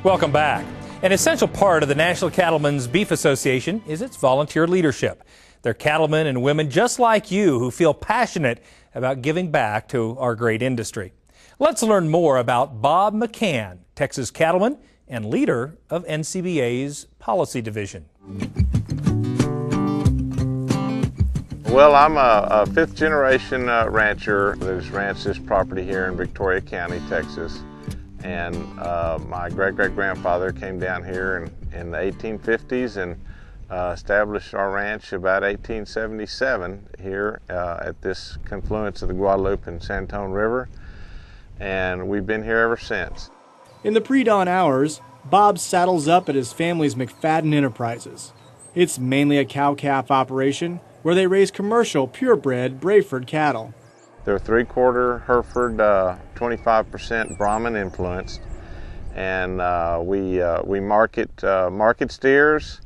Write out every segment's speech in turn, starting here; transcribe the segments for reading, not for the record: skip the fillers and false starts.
Welcome back. An essential part of the National Cattlemen's Beef Association is its volunteer leadership. They're cattlemen and women just like you who feel passionate about giving back to our great industry. Let's learn more about Bob McCan, Texas cattleman and leader of NCBA's policy division. Well, I'm a fifth generation rancher that's ranched this property here in Victoria County, Texas. And my great-great-grandfather came down here in the 1850s and established our ranch about 1877 here at this confluence of the Guadalupe and Santone River. And we've been here ever since. In the pre-dawn hours, Bob saddles up at his family's McFadden Enterprises. It's mainly a cow-calf operation where they raise commercial, purebred Brayford cattle. They're three-quarter Hereford, 25% Brahman influenced, and we market steers,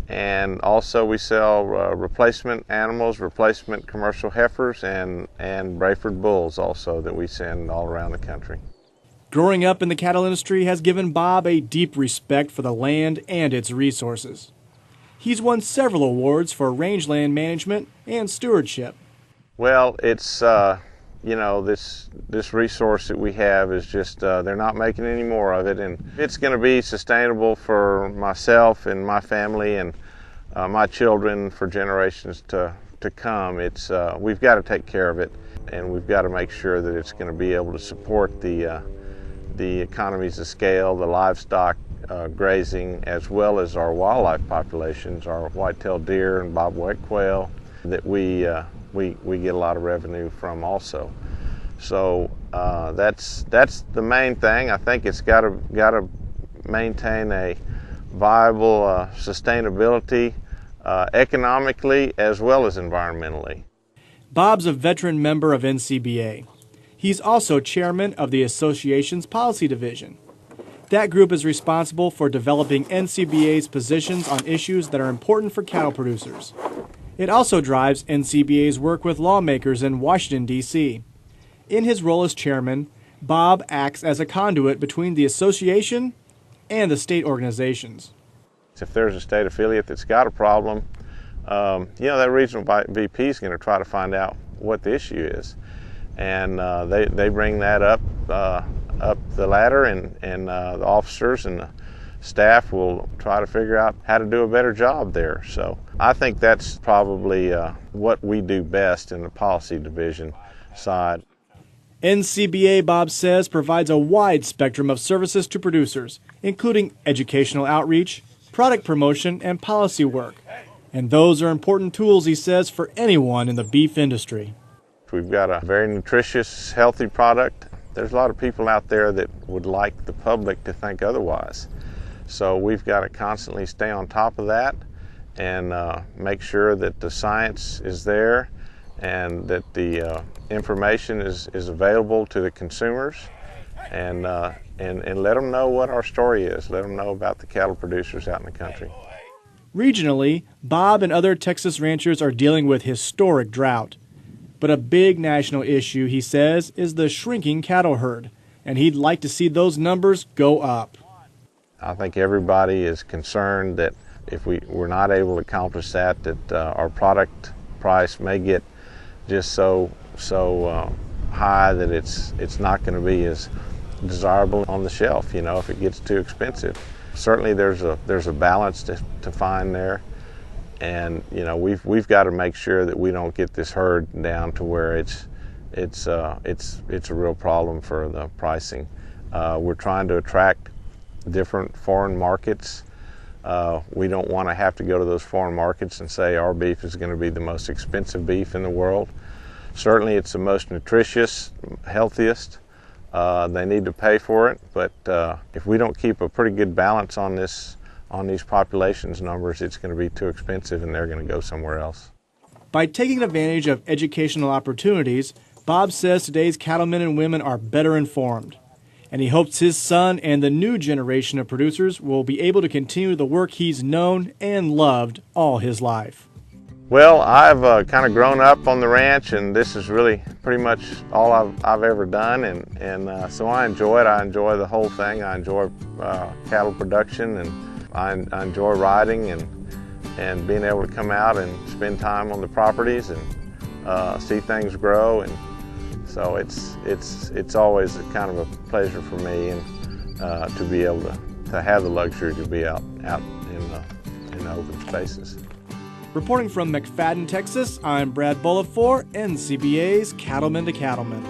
and also we sell replacement animals, replacement commercial heifers, and Brayford bulls also that we send all around the country. Growing up in the cattle industry has given Bob a deep respect for the land and its resources. He's won several awards for rangeland management and stewardship. Well, it's, you know, this resource that we have is just, they're not making any more of it, and it's going to be sustainable for myself and my family and my children for generations to come. It's, we've got to take care of it, and we've got to make sure that it's going to be able to support the economies of scale, the livestock grazing, as well as our wildlife populations, our white-tailed deer and bobwhite quail, that we get a lot of revenue from also. So that's the main thing. I think it's got to maintain a viable sustainability economically as well as environmentally. Bob's a veteran member of NCBA. He's also chairman of the association's policy division. That group is responsible for developing NCBA's positions on issues that are important for cattle producers. It also drives NCBA's work with lawmakers in Washington, D.C. In his role as chairman, Bob acts as a conduit between the association and the state organizations. If there's a state affiliate that's got a problem, you know, that regional VP is going to try to find out what the issue is. And they bring that up the ladder, and the officers and the staff will try to figure out how to do a better job there. So I think that's probably what we do best in the policy division side. NCBA, Bob says, provides a wide spectrum of services to producers, including educational outreach, product promotion, and policy work. And those are important tools, he says, for anyone in the beef industry. We've got a very nutritious, healthy product. There's a lot of people out there that would like the public to think otherwise. So we've got to constantly stay on top of that and make sure that the science is there and that the information is available to the consumers, and let them know what our story is. Let them know about the cattle producers out in the country. Regionally, Bob and other Texas ranchers are dealing with historic drought. But a big national issue, he says, is the shrinking cattle herd, and he'd like to see those numbers go up. I think everybody is concerned that if we're not able to accomplish that, our product price may get just so high that it's not going to be as desirable on the shelf, you know, if it gets too expensive. Certainly there's a balance to find there. And you know, we've got to make sure that we don't get this herd down to where it's a real problem for the pricing. We're trying to attract different foreign markets. We don't want to have to go to those foreign markets and say our beef is going to be the most expensive beef in the world. Certainly, it's the most nutritious, healthiest. They need to pay for it, but if we don't keep a pretty good balance on these populations numbers, it's going to be too expensive and they're going to go somewhere else. By taking advantage of educational opportunities, Bob says today's cattlemen and women are better informed. And he hopes his son and the new generation of producers will be able to continue the work he's known and loved all his life. Well, I've kind of grown up on the ranch, and this is really pretty much all I've ever done, and so I enjoy it. I enjoy the whole thing. I enjoy cattle production, and I enjoy riding and being able to come out and spend time on the properties and see things grow, and so it's always kind of a pleasure for me, and to be able to have the luxury to be out in the open spaces. Reporting from McFadden, Texas, I'm Brad Bullitt for NCBA's Cattleman to Cattleman.